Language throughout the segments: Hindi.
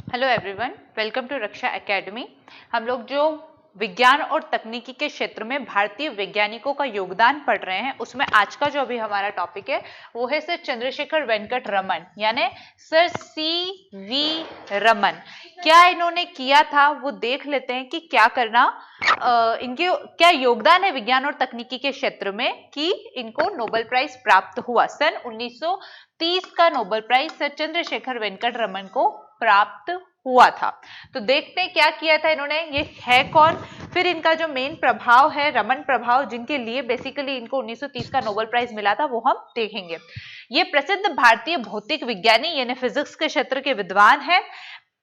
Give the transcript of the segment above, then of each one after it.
Hello everyone, welcome to Raksha academy. हम लोग जो विज्ञान और तकनीकी के क्षेत्र में भारतीय वैज्ञानिकों का योगदान पढ़ रहे हैं, उसमें आज का जो अभी हमारा टॉपिक है वो है सर चंद्रशेखर वेंकट रमन, यानी सर सी.वी. रमन। क्या इन्होंने किया था वो देख लेते हैं कि क्या करना इनके क्या योगदान है विज्ञान और तकनीकी के क्षेत्र में कि इनको नोबेल प्राइज प्राप्त हुआ। सन 1930 का Nobel prize sir Chandrasekhar Venkata Raman को प्राप्त हुआ था। तो देखते हैं क्या किया था इन्होंने, ये है कौन, फिर इनका जो मेन प्रभाव है रमन प्रभाव, जिनके लिए बेसिकली इनको 1930 का नोबेल प्राइज मिला था, वो हम देखेंगे। ये प्रसिद्ध भारतीय भौतिक विज्ञानी यानी फिजिक्स के क्षेत्र के विद्वान है।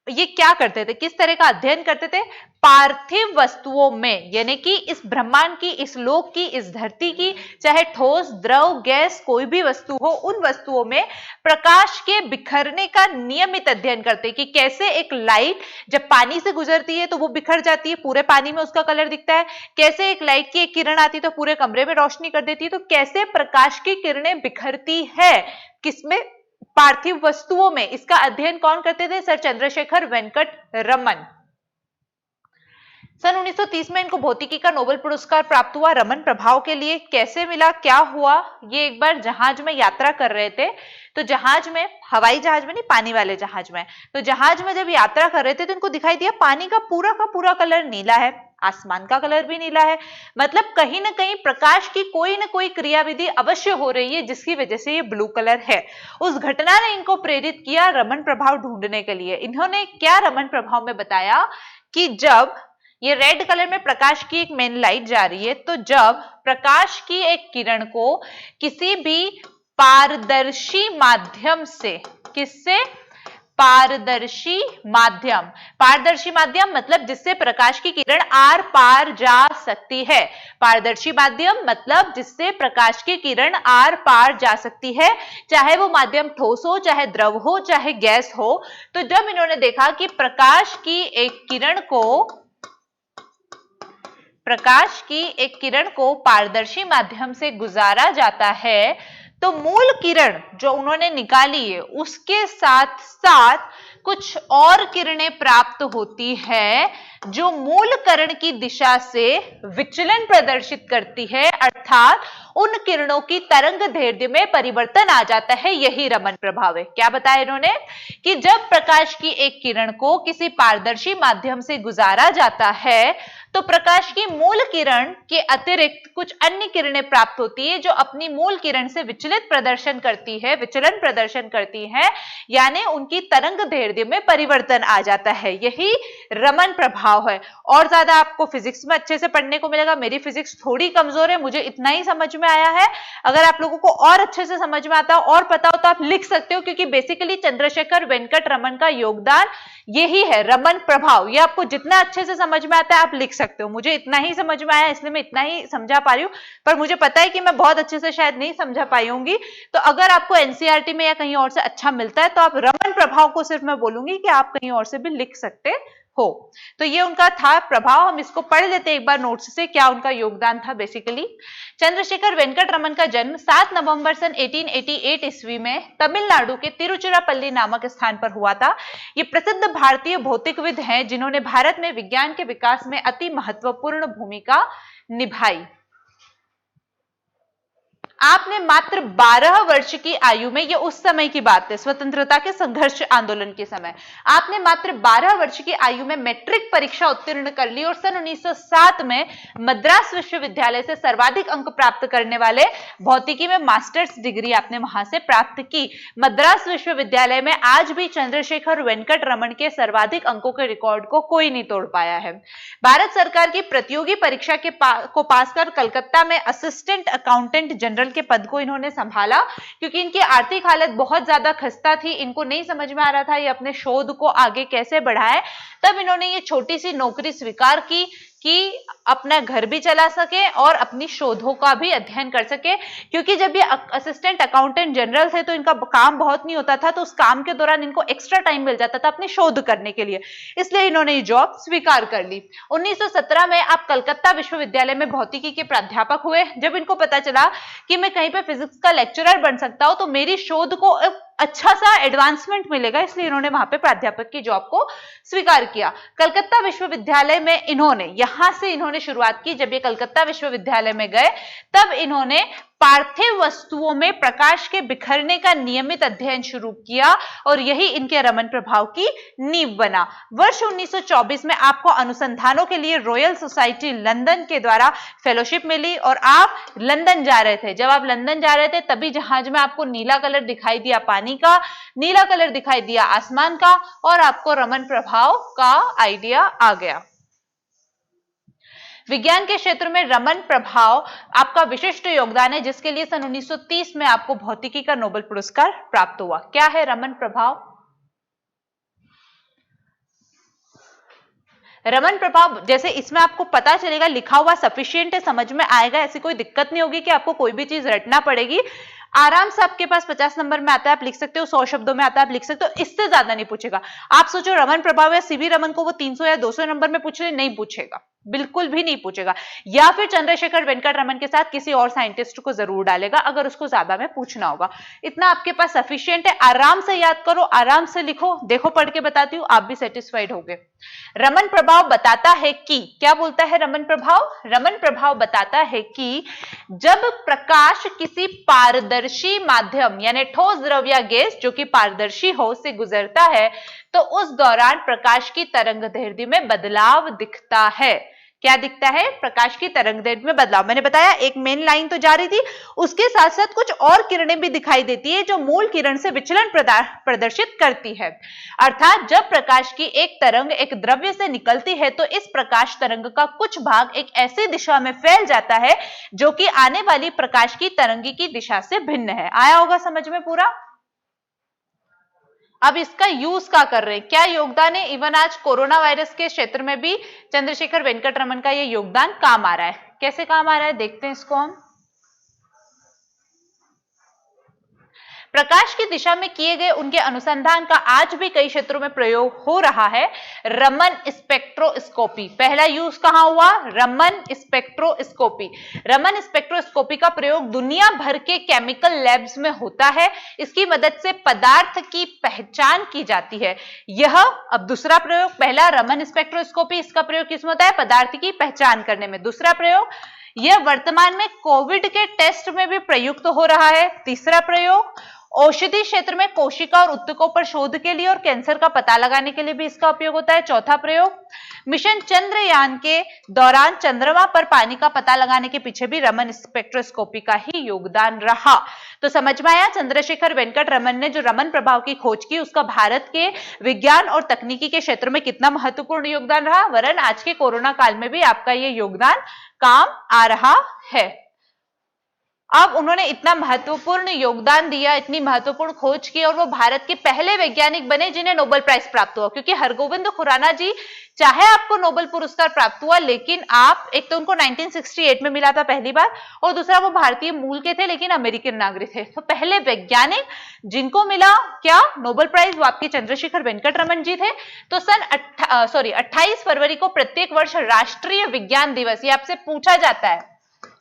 ये क्या करते थे, किस तरह का अध्ययन करते थे? पार्थिव वस्तुओं में, यानी कि इस ब्रह्मांड की, इस लोक की, इस धरती की, चाहे ठोस, द्रव, गैस, कोई भी वस्तु हो, उन वस्तुओं में प्रकाश के बिखरने का नियमित अध्ययन करते कि कैसे एक लाइट जब पानी से गुजरती है तो वो बिखर जाती है, पूरे पानी में उसका कलर दिखता है। कैसे एक लाइट की एक किरण आती है तो पूरे कमरे में रोशनी कर देती है। तो कैसे प्रकाश की किरणें बिखरती है, किसमें? पार्थिव वस्तुओं में। इसका अध्ययन कौन करते थे? सर चंद्रशेखर वेंकट रमन। सन 1930 में इनको भौतिकी का नोबेल पुरस्कार प्राप्त हुआ रमन प्रभाव के लिए। कैसे मिला, क्या हुआ? ये एक बार जहाज में यात्रा कर रहे थे, तो जहाज में, हवाई जहाज में नहीं, पानी वाले जहाज में, तो जहाज में जब यात्रा कर रहे थे तो इनको दिखाई दिया पानी का पूरा कलर नीला है, आसमान का कलर भी नीला है। मतलब कहीं ना कहीं प्रकाश की कोई ना कोई क्रियाविधि अवश्य हो रही है जिसकी वजह से ये ब्लू कलर है। उस घटना ने इनको प्रेरित किया रमन प्रभाव ढूंढने के लिए। इन्होंने क्या रमन प्रभाव में बताया कि जब ये रेड कलर में प्रकाश की एक मेन लाइट जा रही है, तो जब प्रकाश की एक किरण को किसी भी पारदर्शी माध्यम से, किससे? पारदर्शी माध्यम। पारदर्शी माध्यम मतलब जिससे प्रकाश की किरण आर पार जा सकती है। पारदर्शी माध्यम मतलब जिससे प्रकाश की किरण आर पार जा सकती है, चाहे वो माध्यम ठोस हो, चाहे द्रव हो, चाहे गैस हो। तो जब इन्होंने देखा कि प्रकाश की एक किरण को पारदर्शी माध्यम से गुजारा जाता है, तो मूल किरण जो उन्होंने निकाली है उसके साथ साथ कुछ और किरणें प्राप्त होती है जो मूल किरण की दिशा से विचलन प्रदर्शित करती है, अर्थात उन किरणों की तरंग दैर्ध्य में परिवर्तन आ जाता है। यही रमन प्रभाव है। क्या बताया इन्होंने कि जब प्रकाश की एक किरण को किसी पारदर्शी माध्यम से गुजारा जाता है तो प्रकाश की मूल किरण के अतिरिक्त कुछ अन्य किरणें प्राप्त होती है जो अपनी मूल किरण से विचलन प्रदर्शन करती हैं, यानी उनकी तरंग दैर्ध्य में परिवर्तन आ जाता है। यही रमन प्रभाव है। और ज्यादा आपको फिजिक्स में अच्छे से पढ़ने को मिलेगा। मेरी फिजिक्स थोड़ी कमजोर है, मुझे इतना ही समझ में आया है। अगर आप लोगों को और अच्छे से समझ में आता हो और पता हो तो आप लिख सकते हो, क्योंकि बेसिकली चंद्रशेखर वेंकट रमन का योगदान यही है, रमन प्रभाव। ये आपको जितना अच्छे से समझ में आता है आप लिख सकते हो। मुझे इतना ही समझ में आया इसलिए मैं इतना ही समझा पा रही हूँ, पर मुझे पता है कि मैं बहुत अच्छे से शायद नहीं समझा पाई होंगी। तो अगर आपको एनसीईआरटी में या कहीं और से अच्छा मिलता है तो आप रमन प्रभाव को सिर्फ मैं बोलूंगी कि आप कहीं और से भी लिख सकते हो। तो ये उनका था प्रभाव। हम इसको पढ़ लेते एक बार नोट्स से, क्या उनका योगदान था। बेसिकली चंद्रशेखर वेंकट रमन का जन्म 7 नवंबर सन 1888 ईस्वी में तमिलनाडु के तिरुचिरापल्ली नामक स्थान पर हुआ था। ये प्रसिद्ध भारतीय भौतिकविद हैं जिन्होंने भारत में विज्ञान के विकास में अति महत्वपूर्ण भूमिका निभाई। आपने मात्र 12 वर्ष की आयु में, ये उस समय की बात है, स्वतंत्रता के संघर्ष आंदोलन के समय, आपने मात्र 12 वर्ष की आयु में मैट्रिक परीक्षा उत्तीर्ण कर ली और सन 1907 में मद्रास विश्वविद्यालय से सर्वाधिक अंक प्राप्त करने वाले भौतिकी में मास्टर्स डिग्री आपने वहां से प्राप्त की। मद्रास विश्वविद्यालय में आज भी चंद्रशेखर वेंकट रमन के सर्वाधिक अंकों के रिकॉर्ड को कोई नहीं तोड़ पाया है। भारत सरकार की प्रतियोगी परीक्षा को पास कर कलकत्ता में असिस्टेंट अकाउंटेंट जनरल के पद को इन्होंने संभाला, क्योंकि इनकी आर्थिक हालत बहुत ज्यादा खस्ता थी। इनको नहीं समझ में आ रहा था ये अपने शोध को आगे कैसे बढ़ाए। तब इन्होंने ये छोटी सी नौकरी स्वीकार की कि अपना घर भी चला सके और अपनी शोधों का भी अध्ययन कर सके, क्योंकि जब ये असिस्टेंट अकाउंटेंट जनरल थे तो इनका काम बहुत नहीं होता था, तो उस काम के दौरान इनको एक्स्ट्रा टाइम मिल जाता था अपनी शोध करने के लिए, इसलिए इन्होंने ये जॉब स्वीकार कर ली। 1917 में आप कलकत्ता विश्वविद्यालय में भौतिकी के प्राध्यापक हुए। जब इनको पता चला कि मैं कहीं पे फिजिक्स का लेक्चरर बन सकता हूं तो मेरी शोध को अच्छा सा एडवांसमेंट मिलेगा, इसलिए इन्होंने वहां पे प्राध्यापक की जॉब को स्वीकार किया। कलकत्ता विश्वविद्यालय में यहां से इन्होंने शुरुआत की। जब ये कलकत्ता विश्वविद्यालय में गए तब इन्होंने पार्थिव वस्तुओं में प्रकाश के बिखरने का नियमित अध्ययन शुरू किया और यही इनके रमन प्रभाव की नींव बना। वर्ष 1924 में आपको अनुसंधानों के लिए रॉयल सोसाइटी लंदन के द्वारा फेलोशिप मिली और आप लंदन जा रहे थे। जब आप लंदन जा रहे थे तभी जहाज में आपको नीला कलर दिखाई दिया पानी का, नीला कलर दिखाई दिया आसमान का और आपको रमन प्रभाव का आइडिया आ गया। विज्ञान के क्षेत्र में रमन प्रभाव आपका विशिष्ट योगदान है, जिसके लिए सन 1930 में आपको भौतिकी का नोबेल पुरस्कार प्राप्त हुआ। क्या है रमन प्रभाव? रमन प्रभाव जैसे इसमें आपको पता चलेगा, लिखा हुआ सफिशिएंट है, समझ में आएगा, ऐसी कोई दिक्कत नहीं होगी कि आपको कोई भी चीज रटना पड़ेगी। आराम से आपके पास 50 नंबर में आता है, आप लिख सकते हो, 100 शब्दों में आता है आप लिख सकते हो, इससे ज्यादा नहीं पूछेगा। आप सोचो रमन प्रभाव या सीवी रमन को वो 300 या 200 नंबर में पूछ ले, नहीं पूछेगा, बिल्कुल भी नहीं पूछेगा। या फिर चंद्रशेखर वेंकट रमन के साथ किसी और साइंटिस्ट को जरूर डालेगा अगर उसको ज्यादा में पूछना होगा। इतना आपके पास सफिशिएंट है, आराम से याद करो, आराम से लिखो। देखो पढ़ के बताती हूँ, आप भी सेटिस्फाइड होगे। रमन प्रभाव बताता है कि, क्या बोलता है रमन प्रभाव? रमन प्रभाव बताता है कि जब प्रकाश किसी पारदर्शी माध्यम यानी ठोस द्रव या गैस जो कि पारदर्शी हो से गुजरता है तो उस दौरान प्रकाश की तरंगदैर्ध्य में बदलाव दिखता है। क्या दिखता है? प्रकाश की तरंगदैर्ध्य में बदलाव। मैंने बताया एक मेन लाइन तो जा रही थी, उसके साथ साथ कुछ और किरणें भी दिखाई देती है जो मूल किरण से विचलन प्रदर्शित करती है। अर्थात जब प्रकाश की एक तरंग एक द्रव्य से निकलती है तो इस प्रकाश तरंग का कुछ भाग एक ऐसी दिशा में फैल जाता है जो कि आने वाली प्रकाश की तरंग की दिशा से भिन्न है। आया होगा समझ में पूरा? अब इसका यूज क्या कर रहे हैं, क्या योगदान है? इवन आज कोरोना वायरस के क्षेत्र में भी चंद्रशेखर वेंकट रमन का ये योगदान काम आ रहा है। कैसे काम आ रहा है देखते हैं इसको हम। प्रकाश की दिशा में किए गए उनके अनुसंधान का आज भी कई क्षेत्रों में प्रयोग हो रहा है। रमन स्पेक्ट्रोस्कोपी, पहला यूज कहां हुआ? रमन स्पेक्ट्रोस्कोपी। रमन स्पेक्ट्रोस्कोपी का प्रयोग दुनिया भर के केमिकल लैब्स में होता है। इसकी मदद से पदार्थ की पहचान की जाती है। यह अब दूसरा प्रयोग, पहला रमन स्पेक्ट्रोस्कोपी, इसका प्रयोग किसमें होता है? पदार्थ की पहचान करने में। दूसरा प्रयोग, यह वर्तमान में कोविड के टेस्ट में भी प्रयुक्त हो रहा है। तीसरा प्रयोग, औषधि क्षेत्र में कोशिका और उत्तकों पर शोध के लिए और कैंसर का पता लगाने के लिए भी इसका उपयोग होता है। चौथा प्रयोग, मिशन चंद्रयान के दौरान चंद्रमा पर पानी का पता लगाने के पीछे भी रमन स्पेक्ट्रोस्कोपी का ही योगदान रहा। तो समझ में आया चंद्रशेखर वेंकट रमन ने जो रमन प्रभाव की खोज की उसका भारत के विज्ञान और तकनीकी के क्षेत्र में कितना महत्वपूर्ण योगदान रहा, वरन आज के कोरोना काल में भी आपका ये योगदान काम आ रहा है। अब उन्होंने इतना महत्वपूर्ण योगदान दिया, इतनी महत्वपूर्ण खोज की और वो भारत के पहले वैज्ञानिक बने जिन्हें नोबेल प्राइज प्राप्त हुआ। क्योंकि हरगोविंद खुराना जी, चाहे आपको नोबेल पुरस्कार प्राप्त हुआ लेकिन आप, एक तो उनको 1968 में मिला था पहली बार और दूसरा वो भारतीय मूल के थे लेकिन अमेरिकन नागरिक थे। तो पहले वैज्ञानिक जिनको मिला क्या नोबेल प्राइज, वो आपके चंद्रशेखर वेंकट रमन जी थे। तो सन 28 फरवरी को प्रत्येक वर्ष राष्ट्रीय विज्ञान दिवस, ये आपसे पूछा जाता है,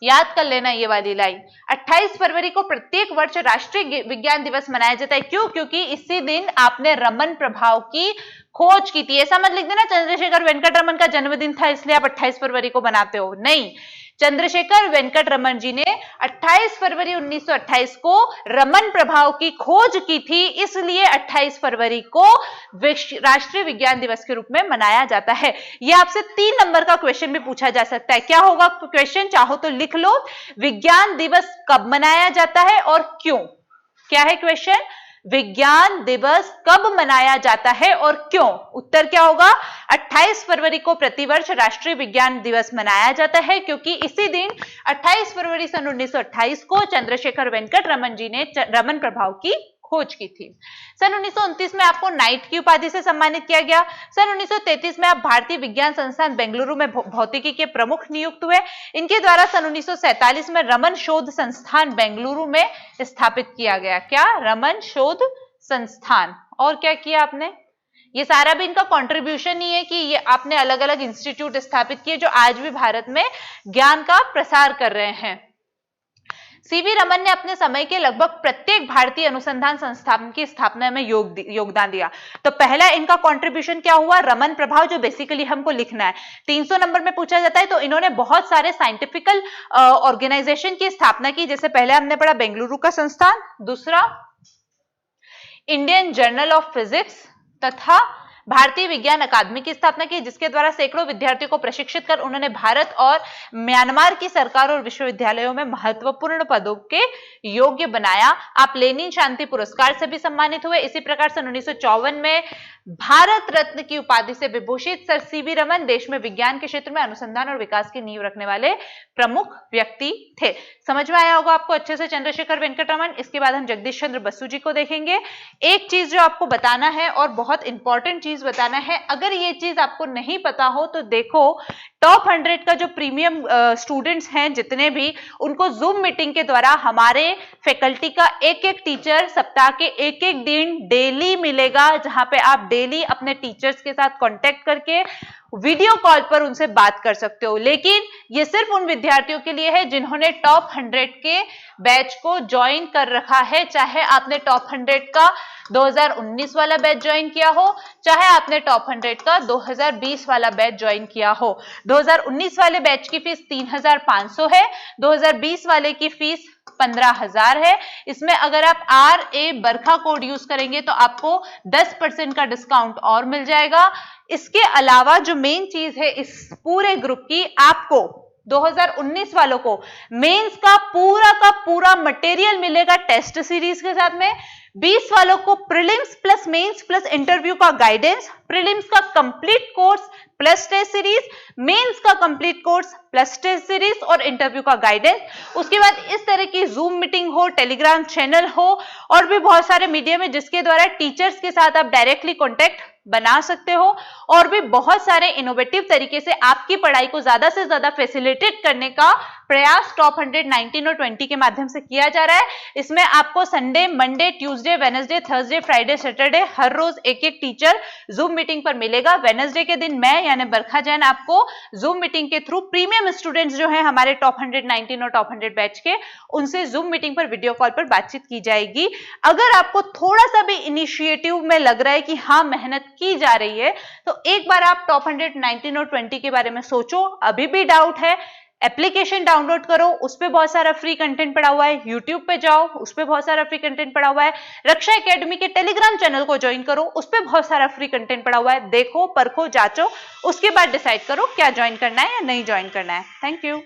याद कर लेना ये वाली लाइन, 28 फरवरी को प्रत्येक वर्ष राष्ट्रीय विज्ञान दिवस मनाया जाता है। क्यों? क्योंकि इसी दिन आपने रमन प्रभाव की खोज की थी। ऐसा मत लिख देना चंद्रशेखर वेंकट रमन का जन्मदिन था इसलिए आप 28 फरवरी को बनाते हो, नहीं। चंद्रशेखर वेंकट रमन जी ने 28 फरवरी 1928 को रमन प्रभाव की खोज की थी, इसलिए 28 फरवरी को राष्ट्रीय विज्ञान दिवस के रूप में मनाया जाता है। यह आपसे 3 नंबर का क्वेश्चन भी पूछा जा सकता है। क्या होगा क्वेश्चन, चाहो तो लिख लो, विज्ञान दिवस कब मनाया जाता है और क्यों? क्या है क्वेश्चन? विज्ञान दिवस कब मनाया जाता है और क्यों? उत्तर क्या होगा? 28 फरवरी को प्रतिवर्ष राष्ट्रीय विज्ञान दिवस मनाया जाता है क्योंकि इसी दिन 28 फरवरी सन 1928 को चंद्रशेखर वेंकट रमन जी ने रमन प्रभाव की खोज की थी। सन 1929 में आपको नाइट की उपाधि से सम्मानित किया गया। सन 1933 में आप भारतीय विज्ञान संस्थान बेंगलुरु में भौतिकी के प्रमुख नियुक्त हुए। इनके द्वारा सन 1947 में रमन शोध संस्थान बेंगलुरु में स्थापित किया गया। क्या? रमन शोध संस्थान। और क्या किया आपने? ये सारा भी इनका कंट्रीब्यूशन ही है कि ये आपने अलग अलग इंस्टीट्यूट स्थापित किए जो आज भी भारत में ज्ञान का प्रसार कर रहे हैं। सीवी रमन ने अपने समय के लगभग प्रत्येक भारतीय अनुसंधान संस्थान की स्थापना में योगदान दिया। तो पहला इनका कंट्रीब्यूशन क्या हुआ, रमन प्रभाव, जो बेसिकली हमको लिखना है। 300 नंबर में पूछा जाता है। तो इन्होंने बहुत सारे साइंटिफिकल ऑर्गेनाइजेशन की स्थापना की, जैसे पहले हमने पढ़ा बेंगलुरु का संस्थान, दूसरा इंडियन जर्नल ऑफ फिजिक्स तथा भारतीय विज्ञान अकादमी की स्थापना की, जिसके द्वारा सैकड़ों विद्यार्थियों को प्रशिक्षित कर उन्होंने भारत और म्यांमार की सरकार और विश्वविद्यालयों में महत्वपूर्ण पदों के योग्य बनाया। आप लेनिन शांति पुरस्कार से भी सम्मानित हुए। इसी प्रकार सन 1954 में भारत रत्न की उपाधि से विभूषित सर सीवी रमन देश में विज्ञान के क्षेत्र में अनुसंधान और विकास की नींव रखने वाले प्रमुख व्यक्ति थे। समझ में आया होगा आपको अच्छे से चंद्रशेखर वेंकटरमन। इसके बाद हम जगदीश चंद्र बसु जी को देखेंगे। एक चीज जो आपको बताना है और बहुत इंपॉर्टेंट चीज बताना है, अगर ये चीज आपको नहीं पता हो तो देखो, टॉप 100 का जो प्रीमियम स्टूडेंट्स हैं जितने भी, उनको जूम मीटिंग के द्वारा हमारे फैकल्टी का एक एक टीचर सप्ताह के एक एक दिन डेली मिलेगा, जहां पे आप डेली अपने टीचर्स के साथ कांटेक्ट करके वीडियो कॉल पर उनसे बात कर सकते हो। लेकिन ये सिर्फ उन विद्यार्थियों के लिए है जिन्होंने टॉप 100 के बैच को ज्वाइन कर रखा है, चाहे आपने टॉप 100 का 2019 वाला बैच ज्वाइन किया हो, चाहे आपने टॉप 100 का 2020 वाला बैच ज्वाइन किया हो। 2019 वाले बैच की फीस 3,500 है, 2020 वाले की फीस 15,000 है। इसमें अगर आप RA बरखा कोड यूज करेंगे तो आपको 10% का डिस्काउंट और मिल जाएगा। इसके अलावा जो मेन चीज है इस पूरे ग्रुप की, आपको 2019 वालों को मेंस का पूरा मटेरियल मिलेगा टेस्ट सीरीज के साथ में। 20 वालों को prelims plus mains plus interview का गाइडेंस, प्रीलिम्स का complete course plus test series, mains का complete course plus test series और इंटरव्यू का गाइडेंस। उसके बाद इस तरह की जूम मीटिंग हो, टेलीग्राम चैनल हो और भी बहुत सारे मीडियम है जिसके द्वारा टीचर्स के साथ आप डायरेक्टली कॉन्टेक्ट बना सकते हो। और भी बहुत सारे इनोवेटिव तरीके से आपकी पढ़ाई को ज्यादा से ज्यादा फैसिलिटेट करने का प्रयास टॉप 100, 19 और 20 के माध्यम से किया जा रहा है। इसमें आपको Sunday, Monday, Tuesday, Wednesday, Thursday, Friday, Saturday हर रोज एक एक टीचर जूम मीटिंग पर मिलेगा। वेडनेसडे के दिन मैं यानी बरखा जैन आपको जूम मीटिंग के थ्रू प्रीमियम स्टूडेंट्स जो हैं हमारे टॉप 100, 19 और टॉप 100 बैच के, उनसे जूम मीटिंग पर वीडियो कॉल पर बातचीत की जाएगी। अगर आपको थोड़ा सा भी इनिशिएटिव में लग रहा है कि हाँ मेहनत की जा रही है, तो एक बार आप टॉप 100, 19 और 20 के बारे में सोचो। अभी भी डाउट है, एप्लीकेशन डाउनलोड करो, उस पे बहुत सारा फ्री कंटेंट पड़ा हुआ है। यूट्यूब पे जाओ, उस पे बहुत सारा फ्री कंटेंट पड़ा हुआ है। रक्षा एकेडमी के टेलीग्राम चैनल को ज्वाइन करो, उस पे बहुत सारा फ्री कंटेंट पड़ा हुआ है। देखो, परखो, जांचो, उसके बाद डिसाइड करो क्या ज्वाइन करना है या नहीं ज्वाइन करना है। Thank you.